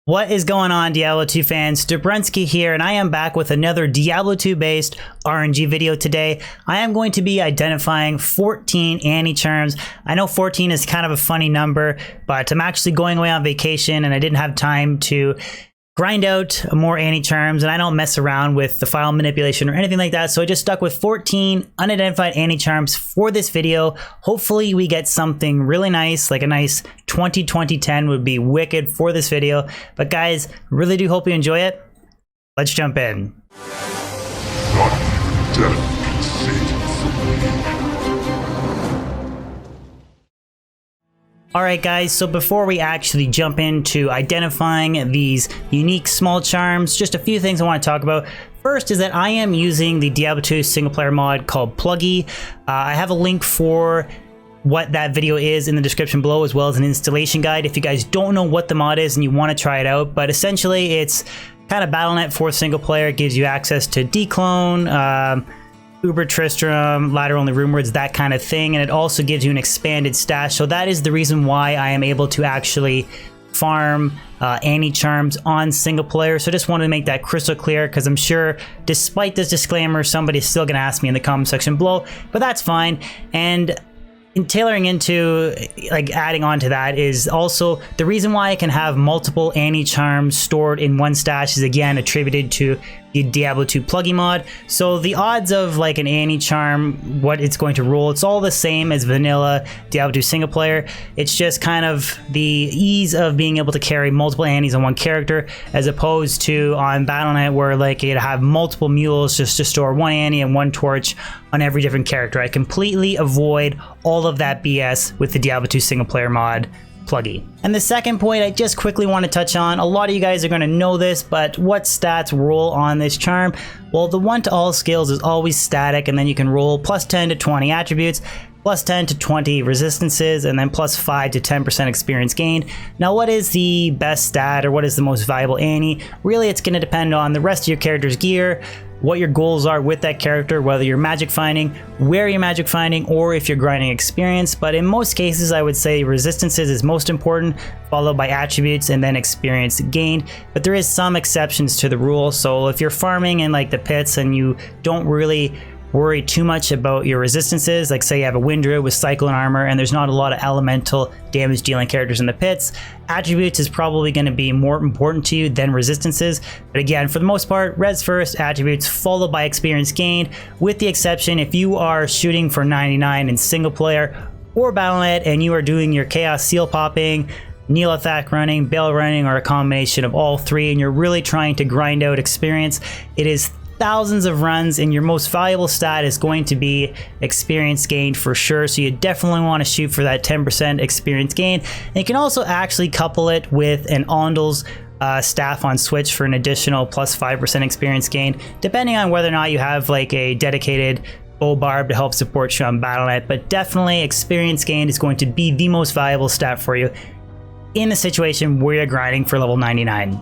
What is going on, Diablo 2 fans? Dobrensky here, and I am back with another Diablo 2 based RNG video today. I am going to be identifying 14 Anni charms. I know 14 is kind of a funny number, but I'm actually going away on vacation and I didn't have time to grind out more Anni charms, and I don't mess around with the file manipulation or anything like that, so I just stuck with 14 unidentified Anni charms for this video. Hopefully we get something really nice, like a nice 20-20-10 would be wicked for this video. But guys, really do hope you enjoy it. Let's jump in. Alright guys, so before we actually jump into identifying these unique small charms, just a few things I want to talk about. First is that I am using the Diablo 2 single player mod called PlugY. I have a link for what that video is in the description below, as well as an installation guide if you guys don't know what the mod is and you want to try it out. But essentially it's kind of Battle.net for single player. It gives you access to declone, Uber Tristram, ladder only rune words, that kind of thing, and it also gives you an expanded stash. So that is the reason why I am able to actually farm Anni charms on single player. So just wanted to make that crystal clear, because I'm sure despite this disclaimer somebody's still gonna ask me in the comment section below, but that's fine. And in tailoring into, like, adding on to that is also the reason why I can have multiple Anni charms stored in one stash is again attributed to the Diablo 2 PlugY mod. So the odds of like an Anni charm, what it's going to roll, it's all the same as vanilla Diablo 2 single player. It's just kind of the ease of being able to carry multiple Annis on one character, as opposed to on Battle.net where like you'd have multiple mules just to store one Anni and one torch on every different character. I completely avoid all of that BS with the Diablo 2 single player mod PlugY. And the second point I just quickly want to touch on, a lot of you guys are going to know this, but what stats roll on this charm? Well, the 1 to all skills is always static, and then you can roll plus 10 to 20 attributes, plus 10 to 20 resistances, and then plus 5 to 10% experience gained. Now, what is the best stat, or what is the most valuable Anni? Really, it's going to depend on the rest of your character's gear, what your goals are with that character, whether you're magic finding, where you're magic finding, or if you're grinding experience. But in most cases, I would say resistances is most important, followed by attributes and then experience gained. But there is some exceptions to the rule. So if you're farming in like the pits and you don't really worry too much about your resistances, like say you have a wind druid with cyclone armor and there's not a lot of elemental damage dealing characters in the pits, attributes is probably going to be more important to you than resistances. But again, for the most part, res first, attributes followed by experience gained, with the exception if you are shooting for 99 in single player or Battle.net and you are doing your chaos seal popping, Neelathak running, Bale running, or a combination of all three, and you're really trying to grind out experience, it is thousands of runs, and your most valuable stat is going to be experience gained for sure. So you definitely want to shoot for that 10% experience gain. And you can also actually couple it with an Ondal's staff on Switch for an additional plus 5% experience gain, depending on whether or not you have like a dedicated bow barb to help support you on Battle.net. But definitely experience gain is going to be the most valuable stat for you in the situation where you're grinding for level 99.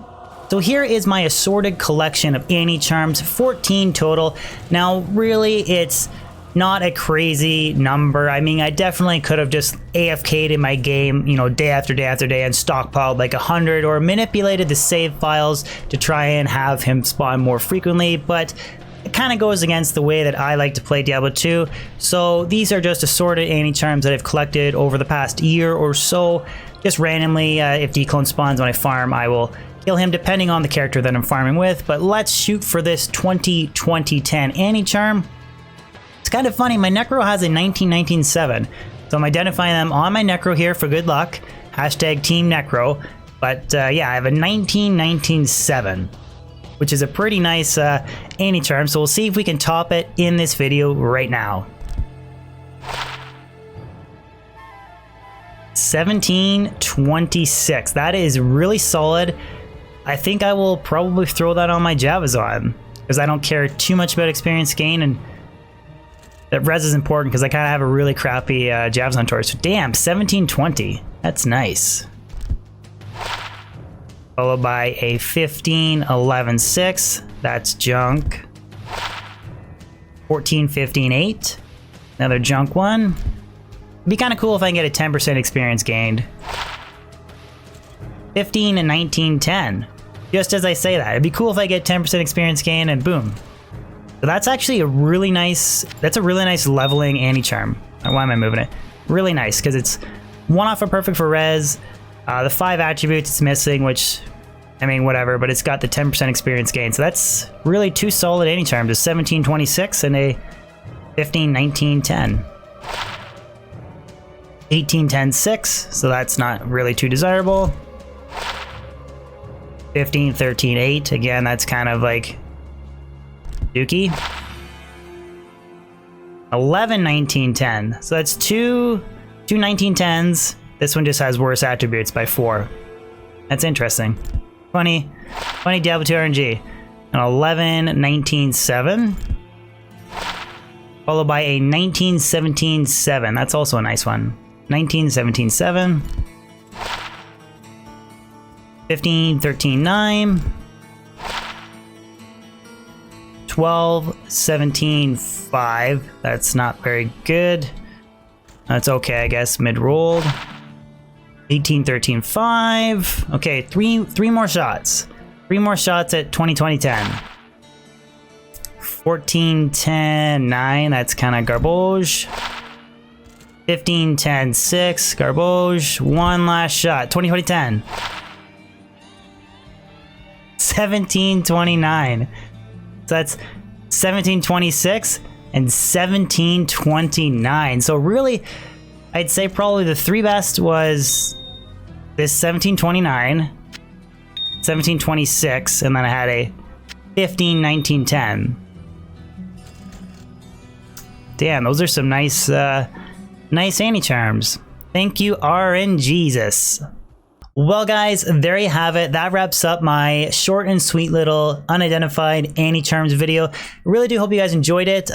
So here is my assorted collection of Anni charms, 14 total. Now really it's not a crazy number. I mean, I definitely could have just AFK'd in my game, you know, day after day after day and stockpiled like 100, or manipulated the save files to try and have him spawn more frequently, but it kind of goes against the way that I like to play Diablo 2. So these are just assorted Anni charms that I've collected over the past year or so, just randomly. If declone spawns when I farm, I will kill him depending on the character that I'm farming with. But let's shoot for this 20-20-10 Anni charm. It's kind of funny, my Necro has a 19-19-7, so I'm identifying them on my Necro here for good luck. Hashtag Team Necro. But yeah, I have a 19-19-7, which is a pretty nice Anni charm, so we'll see if we can top it in this video right now. 17-26, that is really solid. I think I will probably throw that on my Javazon, because I don't care too much about experience gain, and that res is important because I kind of have a really crappy Javazon torch. So damn, 17-20, that's nice. Followed by a 15-11-6, that's junk. 14-15-8, another junk one. It'd be kind of cool if I can get a 10% experience gained. 15 and 19, 10. Just as I say that. It'd be cool if I get 10% experience gain and boom. So that's actually a really nice, that's a really nice leveling Anni charm. Why am I moving it? Really nice, because it's 1 off of perfect for res. The 5 attributes it's missing, which, I mean, whatever, but it's got the 10% experience gain. So that's really 2 solid Anni charms, a 17, 26 and a 15, 19, 10. 18, 10, 6, so that's not really too desirable. 15, 13, 8, again, that's kind of like dookie. 11, 19, 10, so that's two 19, 10s. This one just has worse attributes by 4. That's interesting. Funny Diablo 2 RNG. An 11, 19, 7. Followed by a 19, 17, 7. That's also a nice one. 19, 17, 7. 15, 13, 9. 12, 17, 5. That's not very good. That's okay, I guess, mid-rolled. 18, 13, 5. Okay, three more shots. 3 more shots at 20, 20, 10. 14, 10, 9. That's kind of garbage. 15, 10, 6. Garbage. 1 last shot. 20, 20, 10. 17, 29. So that's 17, 26 and 17, 29. So really, I'd say probably the 3 best was this 17, 29, 17, 26, and then I had a 15, 19, 10. Damn, those are some nice, nice Anni charms. Thank you, RNGesus. Well, guys, there you have it. That wraps up my short and sweet little unidentified Anni charms video. Really do hope you guys enjoyed it.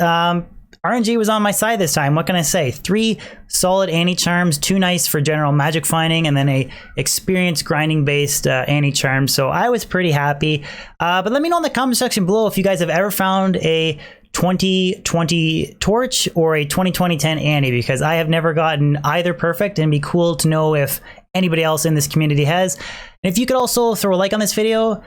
RNG was on my side this time. What can I say? 3 solid Anni charms, 2 nice for general magic finding, and then a experience grinding based Anni charm. So I was pretty happy. But let me know in the comment section below if you guys have ever found a 2020 torch or a 2010 Anni, because I have never gotten either perfect, and it'd be cool to know if anybody else in this community has. And if you could also throw a like on this video,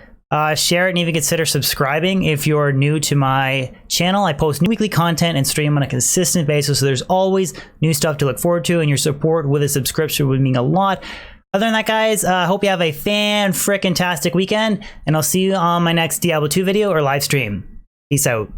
share it, and even consider subscribing if you're new to my channel. I post new weekly content and stream on a consistent basis, so there's always new stuff to look forward to, and your support with a subscription would mean a lot. Other than that, guys, I hope you have a fan-frickin-tastic weekend, and I'll see you on my next Diablo 2 video or live stream. Peace out.